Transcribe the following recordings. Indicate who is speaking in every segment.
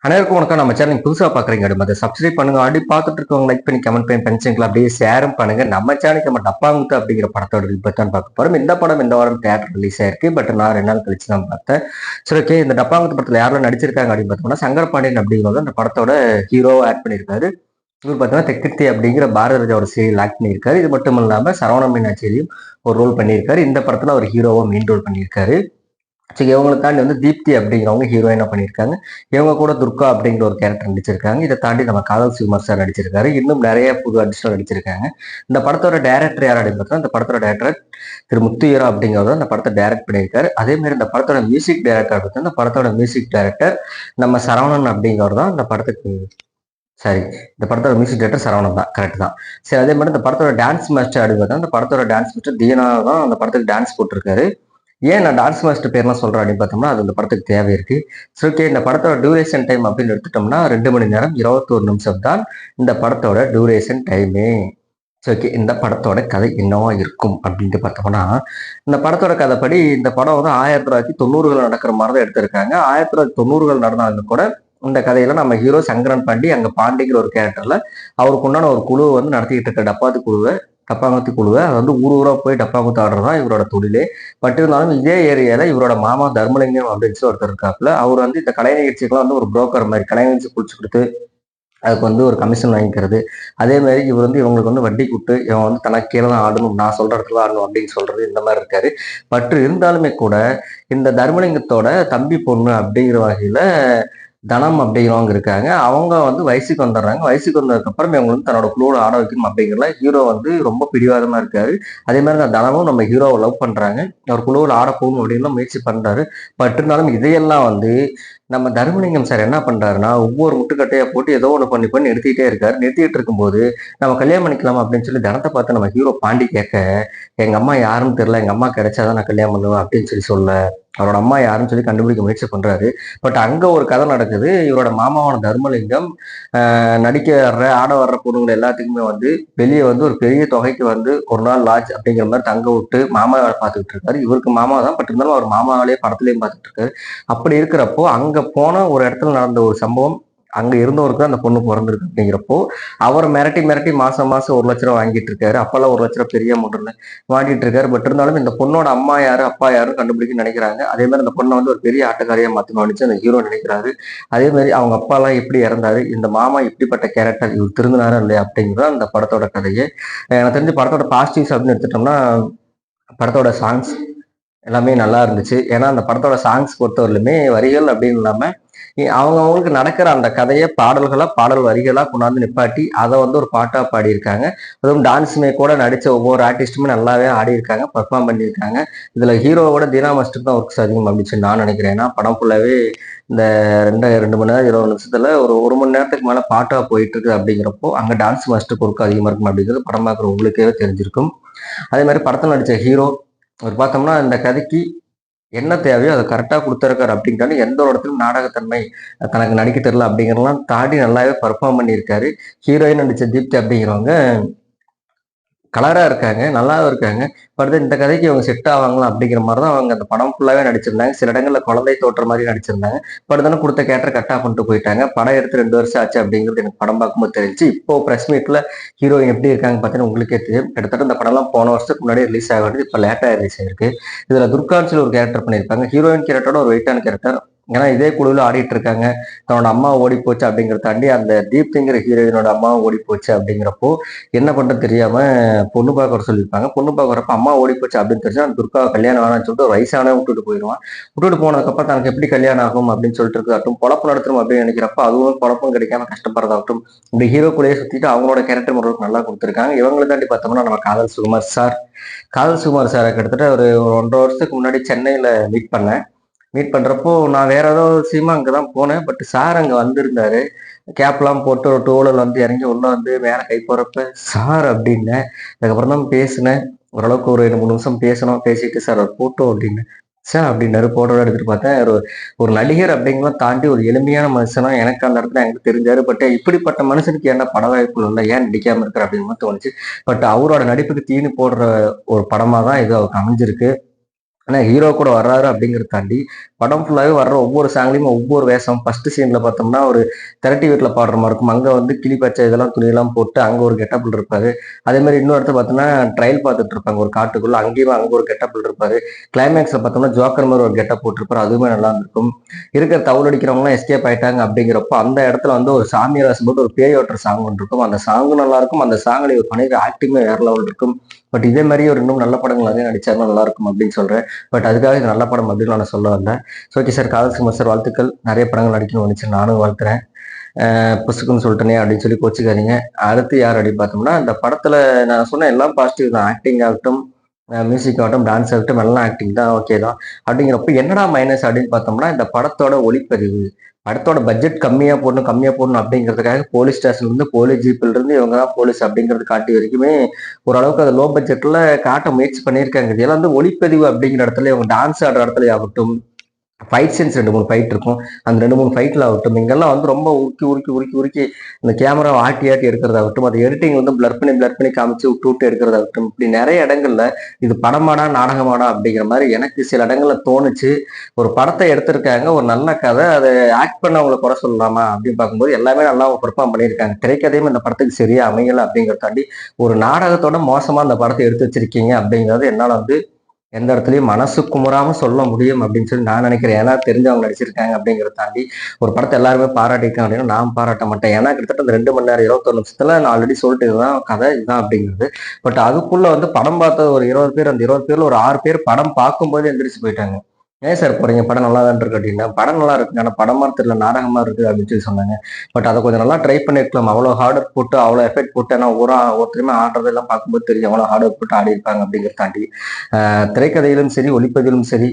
Speaker 1: அனைவருக்கும் வணக்கம். நம்ம சேனல் புதுசாக பார்க்குறீங்க அதை சப்ஸ்கிரைப் பண்ணுங்க. அப்படி பார்த்துட்டு இருக்கவங்க லைக் பண்ணி கமெண்ட் பண்ணி பென்ஷன்களை அப்படியே ஷேரும் பண்ணுங்க. நம்ம சேனலுக்கு நம்ம டப்பாங்குத்து அப்படிங்கிற படத்தோட ரிப்போர்ட் தான் பார்க்க போறோம். இந்த படம் இந்த வாரம் தியேட்டர் ரிலீஸ் ஆயிருக்கு. பட் நான் 2 நாள் கழிச்சு தான் பார்த்தேன். சரி, ஓகே. இந்த டப்பாங்குத்து படத்தில் யாரெல்லாம் நடிச்சிருக்காங்க அப்படின்னு பார்த்தோம்னா, சங்கர் பாண்டியன் அப்படிங்கிறத அந்த படத்தோட ஹீரோவை ஆட் பண்ணியிருக்காரு. இவர் பார்த்தோம்னா தெக்கிர்த்தி அப்படிங்கிற பாரதி ராஜாவோட சீரியல் ஆக்ட் பண்ணியிருக்காரு. இது மட்டும் இல்லாமல் சரவண மீனாட்சியிலையும் ஒரு ரோல் பண்ணியிருக்காரு. இந்த படத்தில் அவர் ஹீரோவை மெயின் ரோல் பண்ணியிருக்காரு. சரி, இவங்களை தாண்டி வந்து தீப்தி அப்படிங்கிறவங்க ஹீரோயினா பண்ணியிருக்காங்க. இவங்க கூட துர்கா அப்படிங்கிற ஒரு கேரக்டர் நடிச்சிருக்காங்க. இதை தாண்டி நம்ம காதல் சுகுமார் சார் நடிச்சிருக்காரு. இன்னும் நிறைய புது ஆர்டிஸ்டர் நடிச்சிருக்காங்க. இந்த படத்தோட டைரக்டர் யார் அப்படின்னு பார்த்தா, இந்த படத்தோட டைரக்டர் திரு முத்துயரா அப்படிங்கிறவர் அந்த படத்தை டைரக்ட் பண்ணியிருக்காரு. அதே மாதிரி இந்த படத்தோட மியூசிக் டைரக்டர் பார்த்தா, இந்த படத்தோட மியூசிக் டைரக்டர் நம்ம சரவணன் அப்படிங்கிறவர் தான் இந்த படத்துக்கு சரி, இந்த படத்தோட மியூசிக் டைரக்டர் சரவணன் தான், கரெக்ட் தான். சரி, அதே மாதிரி இந்த படத்தோட டான்ஸ் மாஸ்டர் அப்படின்னு பார்த்தா, இந்த படத்தோட டான்ஸ் மாஸ்டர் தீனா தான் அந்த படத்துக்கு டான்ஸ் போட்டிருக்காரு. ஏன் நான் டான்ஸ் மாஸ்டர் பேர்லாம் சொல்றேன் அப்படின்னு பார்த்தோம்னா, அது இந்த படத்துக்கு தேவை இருக்கு. சரி, ஓகே. இந்த படத்தோட டியூரேஷன் டைம் அப்படின்னு எடுத்துட்டோம்னா 2 மணி நேரம் 21 நிமிஷம் தான் இந்த படத்தோட டியூரேஷன் டைமே. சரி, ஓகே. இந்த படத்தோட கதை என்னவா இருக்கும் அப்படின்ட்டு பார்த்தோம்னா, இந்த படத்தோட கதைப்படி இந்த படம் வந்து 1990கள் நடக்கிற மாதிரி தான் எடுத்திருக்காங்க. 1990கள் நடந்தாலும் கூட இந்த கதையில நம்ம ஹீரோ சங்கரன் பாண்டி அங்க பாண்டிங்கிற ஒரு கேரக்டர்ல அவருக்கு உண்டான ஒரு குழுவை வந்து நடத்திக்கிட்டு இருக்க டப்பாங்குத்து குழுவை அது வந்து ஊர் ஊரா போய் டப்பாங்குத்து ஆடுறது தான் இவரோட தொழிலே. பட் இருந்தாலும் இதே ஏரியால இவரோட மாமா தர்மலிங்கம் அப்படின்னு சொல்லி ஒருத்தர் இருக்காப்புல. அவர் வந்து இந்த கலை நிகழ்ச்சிக்கெல்லாம் வந்து ஒரு புரோக்கர் மாதிரி கலை நிகழ்ச்சி குடிச்சு கொடுத்து அதுக்கு வந்து ஒரு கமிஷன் வாங்கிக்கிறது. அதே மாதிரி இவர் வந்து இவங்களுக்கு வந்து வட்டி கூட்டு இவன் வந்து தனக்கு கீழே தான் ஆடணும், நான் சொல்ற இடத்துல ஆடணும் அப்படின்னு சொல்றது இந்த மாதிரி இருக்காரு. பட் இருந்தாலுமே கூட இந்த தர்மலிங்கத்தோட தம்பி பொண்ணு அப்படிங்கிற வகையில தனம் அப்படிங்கிறவங்க இருக்காங்க. அவங்க வந்து வயசுக்கு வந்துடுறாங்க. வயசுக்கு வந்ததுக்கப்புறம் இவங்க வந்து தன்னோட குழுவோட ஆட வைக்கணும் அப்படிங்கிறல ஹீரோ வந்து ரொம்ப பிடிவாதமா இருக்காரு. அதே மாதிரி அந்த தனமும் நம்ம ஹீரோவை லவ் பண்றாங்க. அவர் குழுவில் ஆட போகணும் அப்படின்னு முயற்சி பண்றாரு. பட் இருந்தாலும் இதையெல்லாம் வந்து நம்ம தர்மலிங்கம் சார் என்ன பண்றாருன்னா, ஒவ்வொரு முட்டுக்கட்டையா போட்டு ஏதோ ஒன்று பண்ணி பண்ணி நிறுத்திட்டே இருக்காரு. நிறுத்திட்டு இருக்கும்போது நம்ம கல்யாணம் பண்ணிக்கலாம் அப்படின்னு சொல்லி தனத்தை பார்த்து நம்ம ஹீரோ பாண்டி கேட்க, எங்க அம்மா யாருன்னு தெரியல, எங்க அம்மா கிடைச்சாதான் நான் கல்யாணம் பண்ணுவேன் அப்படின்னு சொல்ல அவரோட அம்மா யாருன்னு சொல்லி கண்டுபிடிக்க முயற்சி பண்றாரு. பட் அங்க ஒரு கதை நடக்குது. இவரோட மாமாவான தர்மலிங்கம் நடிக்க வர்ற ஆட வர்ற பொண்ணுங்களை எல்லாத்துக்குமே வந்து வெளியே வந்து ஒரு பெரிய தொகைக்கு வந்து ஒரு நாள் லாட்ஜ் அப்படிங்கிற மாதிரி தங்க விட்டு மாமாவை பார்த்துக்கிட்டு இருக்காரு. இவருக்கு மாமா தான், பட் இருந்தாலும் அவர் மாமாவாலேயே படத்துலயும் பார்த்துட்டு இருக்காரு. அப்படி இருக்கிறப்போ அங்க போன ஒரு இடத்துல நடந்த ஒரு சம்பவம் அங்க இருந்தவருக்கு அந்த பொண்ணு பிறந்திருக்கு அப்படிங்கிறப்போ அவர் மிரட்டி மிரட்டி மாசம் மாசம் 1 லட்ச ரூபா வாங்கிட்டு இருக்காரு. அப்பெல்லாம் 1 லட்ச ரூபா பெரிய அமௌண்ட் வாங்கிட்டு இருக்காரு. பட் இருந்தாலும் இந்த பொண்ணோட அம்மா யாரு அப்பா யாரும் கண்டுபிடிக்க நினைக்கிறாங்க. அதே மாதிரி அந்த பொண்ணை வந்து ஒரு பெரிய ஆட்டக்காரியா மாத்தணும்னு அந்த ஹீரோ நினைக்கிறாரு. அதே மாதிரி அவங்க அப்பா எல்லாம் எப்படி இறந்தாரு, இந்த மாமா இப்படிப்பட்ட கேரக்டர் இவர் திருந்தினாரா இல்லையா அப்படிங்கிறது அந்த படத்தோட கதையே. எனக்கு தெரிஞ்சு படத்தோட பாசிட்டிவ்ஸ் அப்படின்னு எடுத்துட்டோம்னா, படத்தோட சாங்ஸ் எல்லாமே நல்லா இருந்துச்சு. ஏன்னா அந்த படத்தோட சாங்ஸ் பொறுத்தவரையிலுமே வரிகள் அப்படின்னு இல்லாம அவங்கவுங்களுக்கு நடக்கிற அந்த கதையை பாடல் வரிகளா கொண்டாந்து நிப்பாட்டி அதை வந்து ஒரு பாட்டா பாடியிருக்காங்க. அதுவும் டான்ஸுமே கூட நடிச்ச ஒவ்வொரு ஆர்டிஸ்ட்டுமே நல்லாவே ஆடி இருக்காங்க, பெர்ஃபார்ம் பண்ணியிருக்காங்க. இதுல ஹீரோவோட தீனா மாஸ்டர் தான் ஒர்க்ஸ் அதிகம் அப்படின்னு சொல்லி நான் நினைக்கிறேன். ஏன்னா படம் ஃபுல்லாவே இந்த 2 மணி நேரம் 20 நிமிஷத்துல ஒரு மணி நேரத்துக்கு மேல பாட்டா போயிட்டு இருக்கு அப்படிங்கிறப்போ அங்க டான்ஸ் மாஸ்டருக்கு ஒர்க் அதிகமா இருக்கும் அப்படிங்கிறது படம் பார்க்குற உங்களுக்கே தெரிஞ்சிருக்கும். அதே மாதிரி படத்தில் நடிச்ச ஹீரோ அவர் பார்த்தோம்னா இந்த கதைக்கு என்ன தேவையோ அதை கரெக்டாக கொடுத்துருக்காரு அப்படின்ட்டாலும் எந்த ஒரு இடத்துலையும் நாடகத்தன்மை தனக்கு நடிக்க தெரியல அப்படிங்கிறதெல்லாம் தாண்டி நல்லாவே பர்ஃபார்ம் பண்ணியிருக்காரு. ஹீரோயின் நடிச்ச தீப்தி அப்படிங்கிறவங்க கலரா இருக்காங்க, நல்லாவும் இருக்காங்க. பட் இந்த கதைக்கு இவங்க செட் ஆவாங்களா அப்படிங்கிற மாதிரி தான் அவங்க அந்த படம் ஃபுல்லாவே நடிச்சிருந்தாங்க. சில இடங்கள்ல குழந்தை தோற்ற மாதிரி நடிச்சிருந்தாங்க. பட் தானே கொடுத்த கேரக்டர் கட்டா பண்ணிட்டு போயிட்டாங்க. படம் எடுத்து 2 வருஷம் ஆச்சு அப்படிங்கிறது எனக்கு படம் பார்க்கும்போது தெரிஞ்சு. இப்போ பிரஸ் மீட்ல ஹீரோயின் எப்படி இருக்காங்க பார்த்தீங்கன்னா உங்களுக்கே தெரியும். கிட்டத்தட்ட இந்த படம்லாம் போன வருஷத்துக்கு முன்னாடி ரிலீஸ் ஆக வேண்டியது இப்போ லேட்டா ரிலீஸ் ஆயிருக்கு. இதுல துர்கான்னு சொல்லி ஒரு கேரக்டர் பண்ணியிருப்பாங்க. ஹீரோயின் கேரக்டரோட ஒரு வெயிட்டான கேரக்டர். ஏன்னா இதே குழுவில் ஆடிட்டு இருக்காங்க. தன்னோட அம்மா ஓடி போச்சு அப்படிங்கிறத தாண்டி அந்த தீப்திங்கிற ஹீரோயினோட அம்மாவும் ஓடி போச்சு அப்படிங்கிறப்போ என்ன பண்றது தெரியாம பொண்ணு பார்க்க வர சொல்லியிருப்பாங்க. பொண்ணு பார்க்க வரப்ப அம்மா ஓடி போச்சு அப்படின்னு தெரிஞ்சா அந்த துர்கா கல்யாணம் ஆனான்னு சொல்லிட்டு ஒரு வயசானவே விட்டுட்டு போயிடுவான். விட்டுட்டு போனதுக்கப்புறம் தனக்கு எப்படி கல்யாணம் ஆகும் அப்படின்னு சொல்லிட்டு இருக்கட்டும், பொழப்பு நடத்தணும் அப்படின்னு நினைக்கிறப்ப அதுவும் பொழப்பும் கிடைக்காம கஷ்டப்படுறதாகட்டும், இப்படி ஹீரோக்குள்ளேயே சுத்திட்டு அவங்களோட கேரக்டர் முறைக்கு நல்லா கொடுத்துருக்காங்க. இவங்களை தாண்டி பார்த்தோம்னா நம்ம காதல் சுகுமார் சாரை கிட்டத்தட்ட ஒரு 1.5 வருஷத்துக்கு முன்னாடி சென்னையில மீட் பண்றப்போ நான் வேற ஏதோ விஷயமா அங்கதான் போனேன். பட் சார் அங்க வந்திருந்தாரு. கேப்லாம் போட்டு ஒரு டூவலர் வந்து இறங்கி உள்ள வந்து மேல கை போறப்ப சார் அப்படின்னேன். அதுக்கப்புறம் தான் பேசினேன். ஓரளவுக்கு ஒரு 2 3 நிமிஷம் பேசணும். பேசிட்டு சார் ஒரு போட்டோ அப்படின்னு சார் அப்படின்னாரு. போட்டோ எடுத்துட்டு பார்த்தேன். ஒரு ஒரு நடிகர் அப்படிங்கிறத தாண்டி ஒரு எளிமையான மனுஷனா எனக்கு அந்த இடத்துல எனக்கு தெரிஞ்சாரு. பட் இப்படிப்பட்ட மனுஷனுக்கு என்ன பட வாய்ப்புகள் இல்லை, ஏன் நடிக்காம இருக்கிற அப்படின்னு தோணுச்சு. பட் அவரோட நடிப்புக்கு தீனி போடுற ஒரு படமா தான் இது அவருக்கு அமைஞ்சிருக்கு. ஆனா ஹீரோ கூட வர்றாரு அப்படிங்கிறத தாண்டி படம் ஃபுல்லாவே வர்ற ஒவ்வொரு சாங்லயும் ஒவ்வொரு வேஷம். ஃபர்ஸ்ட் சீன்ல பார்த்தோம்னா ஒரு திரட்டி வீட்டுல பாடுற மாதிரி இருக்கும். அங்க வந்து கிளி பச்சை இதெல்லாம் துணியெல்லாம் போட்டு அங்க ஒரு கெட்டப்ல இருப்பாரு. அதே மாதிரி இன்னொரு இடத்துல பார்த்தோம்னா ட்ரையல் பார்த்துட்டு இருப்பாங்க ஒரு காட்டுக்குள்ள. அங்கேயும் அங்க ஒரு கெட்டப்ல இருப்பாரு. கிளைமேக்ஸ்ல பார்த்தோம்னா ஜோக்கர் மாதிரி ஒரு கெட்டப் போட்டிருப்பாரு. அதுவுமே நல்லா இருக்கும். இருக்கிற தவுல் அடிக்கிறவங்களாம் எஸ்கேப் ஆயிட்டாங்க அப்படிங்கிறப்போ அந்த இடத்துல வந்து ஒரு சாமியார் வேஷம் போட்டு ஒரு பேய் ஓட்டுற சாங் ஒன்று இருக்கும். அந்த சாங்கும் நல்லா இருக்கும். அந்த சாங்ல இவர் பண்ணிக்கிற ஆக்டிங்குமே வேற லெவல் இருக்கும். பட் இதே மாதிரி ஒரு இன்னும் நல்ல படங்கள் நிறைய நடிச்சாருன்னா நல்லா இருக்கும் அப்படின்னு சொல்றேன். பட் அதுக்காக இது நல்ல படம் அப்படின்னு நான் சொல்ல வந்தேன். ஸோ ஓகே சார், காதல் சுமர் சார் வாழ்த்துக்கள். நிறைய படங்கள் நடிக்கணும்னு நினைச்சு நானும் வாழ்த்துறேன். புசுக்குன்னு சொல்லிட்டேனே அப்படின்னு சொல்லி கோச்சிக்காதீங்க. அடுத்து யார் அப்படின்னு பார்த்தோம்னா, இந்த படத்துல நான் சொன்ன எல்லாம் பாசிட்டிவ் தான். ஆக்டிங் ஆகட்டும், மியூசிக் ஆகட்டும், டான்ஸ் ஆகட்டும், எல்லாம் ஆக்டிங் தான், ஓகே தான். அப்படிங்கிறப்ப என்னடா மைனஸ் அப்படின்னு பார்த்தோம்னா, இந்த படத்தோட ஒளிப்பதிவு. படத்தோட பட்ஜெட் கம்மியா போடணும் அப்படிங்கிறதுக்காக போலீஸ் ஸ்டேஷன்ல இருந்து போலீஸ் ஜீப்ல இருந்து இவங்க தான் போலீஸ் அப்படிங்கிறது காட்டி வரைக்குமே ஓரளவுக்கு அது லோ பட்ஜெட்ல காட்ட முயற்சி பண்ணியிருக்காங்க. இதெல்லாம் வந்து ஒளிப்பதிவு அப்படிங்கிற இடத்துல இவங்க டான்ஸ் ஆடுற இடத்துல ஆகட்டும், ஃபைட் சீன்ஸ் 2, 3 ஃபைட் இருக்கும். அந்த 2, 3 ஃபைட்ல ஆகட்டும், இங்கெல்லாம் வந்து ரொம்ப உருக்கி அந்த கேமராவை ஆட்டி எடுக்கிறதாகட்டும், அது எடிட்டிங் வந்து பிளர் பண்ணி காமிச்சு விட்டு எடுக்கிறதாகட்டும், இப்படி நிறைய இடங்கள்ல இது படமாடா நாடகமாடா அப்படிங்கிற மாதிரி எனக்கு சில இடங்கள்ல தோணுச்சு. ஒரு படத்தை எடுத்திருக்காங்க, ஒரு நல்ல கதை, அதை ஆக்ட் பண்ணவங்களை குறை சொல்லலாமா அப்படின்னு பார்க்கும்போது எல்லாமே நல்லா பெர்ஃபார்ம் பண்ணியிருக்காங்க. திரைக்கதையும் இந்த படத்துக்கு சரியா அமையல அப்படிங்கிறத தாண்டி ஒரு நாடகத்தோட மோசமா அந்த படத்தை எடுத்து வச்சிருக்கீங்க அப்படிங்கிறது என்னால வந்து எந்த இடத்துலயும் மனசு குமுறாம சொல்ல முடியும் அப்படின்னு சொல்லி நான் நினைக்கிறேன். ஏன்னா தெரிஞ்சவங்க நடிச்சிருக்காங்க அப்படிங்கிறத தாண்டி ஒரு படத்தை எல்லாருமே பாராட்டியிருக்காங்க அப்படின்னா நான் பாராட்ட மாட்டேன். ஏன்னா கிட்டத்தட்ட அந்த 2 மணி நேரம் 21 நிமிஷத்துல நான் ஆல்ரெடி சொல்லிட்டு இதுதான் கதை இதுதான் அப்படிங்கிறது. பட் அதுக்குள்ள வந்து படம் பார்த்த ஒரு 20 பேர், அந்த 20 பேர்ல ஒரு 6 பேர் படம் பார்க்கும்போது எந்திரிச்சு போயிட்டாங்க. ஏன் சார் போறீங்க, படம் நல்லா தான் இருக்கு அப்படின்னா, படம் நல்லா இருக்கு ஆனா படமா தெரியல நாடகமா இருக்கு அப்படின்னு சொல்லி சொன்னாங்க. பட் அதை கொஞ்சம் நல்லா ட்ரை பண்ணிருக்கலாம். அவ்வளவு ஹார்ட் ஒர்க் போட்டு அவ்வளவு எஃபெக்ட் போட்டு, ஏன்னா ஒருத்தருமே ஆடுறதெல்லாம் பார்க்கும்போது தெரியும் அவ்வளவு ஹார்ட் ஒர்க் போட்டு ஆடி இருப்பாங்க அப்படிங்கிறத தாண்டி திரைக்கதையிலும் சரி, ஒளிப்பதிலும் சரி,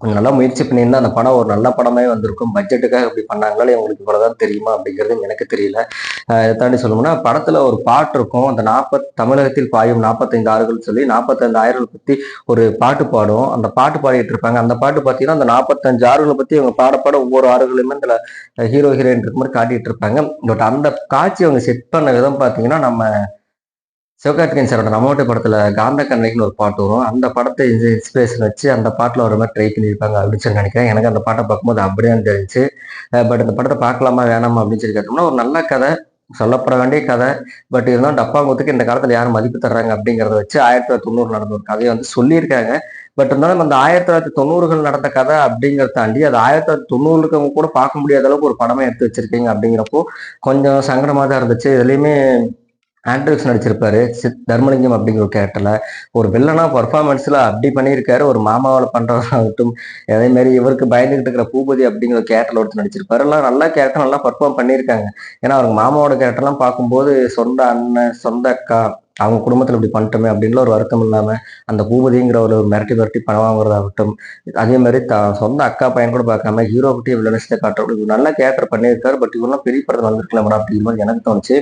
Speaker 1: கொஞ்சம் நல்லா முயற்சி பண்ணியிருந்தா அந்த படம் ஒரு நல்ல படமே வந்திருக்கும். பட்ஜெட்டுக்காக இப்படி பண்ணாங்களா உங்களுக்கு இவ்வளவுதான் தெரியுமா அப்படிங்கிறது எனக்கு தெரியல. இதை தாண்டி சொல்லணும்னா படத்துல ஒரு பாட்டு இருக்கும். அந்த தமிழகத்தில் பாயும் 45 ஆறுகள் சொல்லி 45 ஆறுகளை பத்தி ஒரு பாட்டு பாடும். அந்த பாட்டு பாடிட்டு இருப்பாங்க. அந்த பாட்டு பார்த்தீங்கன்னா அந்த 45 ஆறுகளை பத்தி அவங்க பாட ஒவ்வொரு ஆறுகளுமே அதுல ஹீரோ ஹீரோயின் இருக்க மாதிரி காட்டிட்டு இருப்பாங்க. பட் அந்த காட்சி அவங்க செட் பண்ண விதம் பார்த்தீங்கன்னா நம்ம சிவகார்த்திகேயன் சாரோட நம்மோட்டை படத்துல காந்த கண்ணைக்குன்னு ஒரு பாட்டு வரும். அந்த படத்தை இன்ஸ்பிரேஷன் வச்சு அந்த பாட்டுல ஒரு மாதிரி ட்ரை பண்ணியிருப்பாங்க அப்படின்னு சொல்லி நினைக்கிறேன். எனக்கு அந்த பாட்டை பார்க்கும்போது அப்படிதான் தெரிஞ்சு. பட் இந்த படத்தை பார்க்கலாமா வேணாமா அப்படின்னு சொல்லி கேட்டோம்னா ஒரு நல்ல கதை, சொல்லப்பட வேண்டிய கதை. பட் இருந்தாலும் டப்பாங்குத்துக்கு இந்த காலத்துல யாரும் மதிப்பு தர்றாங்க அப்படிங்கிறத வச்சு 1990 நடந்த ஒரு கதையை வந்து சொல்லியிருக்காங்க. பட் இருந்தாலும் அந்த 1990கள் நடந்த கதை அப்படிங்கிறத தாண்டி அது 1990 கூட பார்க்க முடியாத அளவுக்கு ஒரு படமே எடுத்து வச்சிருக்கீங்க அப்படிங்கிறப்போ கொஞ்சம் சங்கடமா தான் இருந்துச்சு. இதுலயுமே ஆண்ட்ரிக்ஸ் நடிச்சிருப்பாரு தர்மலிங்கம் அப்படிங்கிற ஒரு கேரக்டர்ல. ஒரு வில்லனா பர்ஃபார்மன்ஸ்ல அப்படி பண்ணியிருக்காரு. ஒரு மாமாவில் பண்றதாகட்டும், அதே மாதிரி இவருக்கு பயந்துகிட்டு இருக்கிற பூபதி அப்படிங்கிற ஒரு கேரக்டர்ல ஒருத்தர் நடிச்சிருப்பாரு. எல்லாம் நல்ல கேரக்டர் நல்லா பர்ஃபார்ம் பண்ணியிருக்காங்க. ஏன்னா அவங்க மாமாவோட கேரக்டர்லாம் பார்க்கும்போது சொந்த அண்ணன், சொந்த அக்கா, அவங்க குடும்பத்துல இப்படி பண்ணிட்டோமே அப்படின்னு ஒரு வருத்தம் இல்லாம அந்த பூபதிங்கிற ஒரு மிரட்டி பணம் வாங்குறதாகட்டும், அதே மாதிரி சொந்த அக்கா பையன் கூட பார்க்காம ஹீரோ கிட்டே வில்லனிஸ்ட காட்டுற நல்ல கேரக்டர் பண்ணியிருக்காரு. பட் இவரெல்லாம் பெரிய படத்தில் வந்திருக்கலாம் அப்படிங்கிற மாதிரி எனக்கு தோணுச்சு.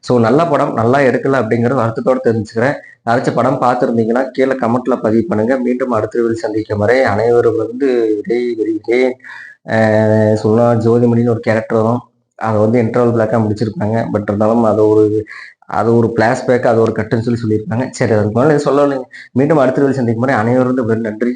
Speaker 1: ஸோ நல்ல படம் நல்லா எடுக்கல அப்படிங்கிறது வருத்தத்தோடு தெரிஞ்சுக்கிறேன். யாராச்சும் படம் பார்த்துருந்தீங்கன்னா கீழே கமெண்ட்ல பதிவு பண்ணுங்க. மீண்டும் அடுத்த வீடியோவில் சந்திக்கும் வரை அனைவரும் வந்து விடைபெறுகிறேன். சொன்னா ஜோதிமணின்னு ஒரு கேரக்டர் வரும். அதை வந்து இன்டர்வல் பிளாக்காக முடிச்சிருப்பாங்க. பட் இருந்தாலும் அது ஒரு பிளாஷ்பேக், அது ஒரு கட்டுன்னு சொல்லியிருப்பாங்க. சரி, அதுக்கு மேலே சொல்லலைங்க. மீண்டும் அடுத்த வீடியோவில் சந்திக்கும் வரை அனைவரும் வந்து நன்றி.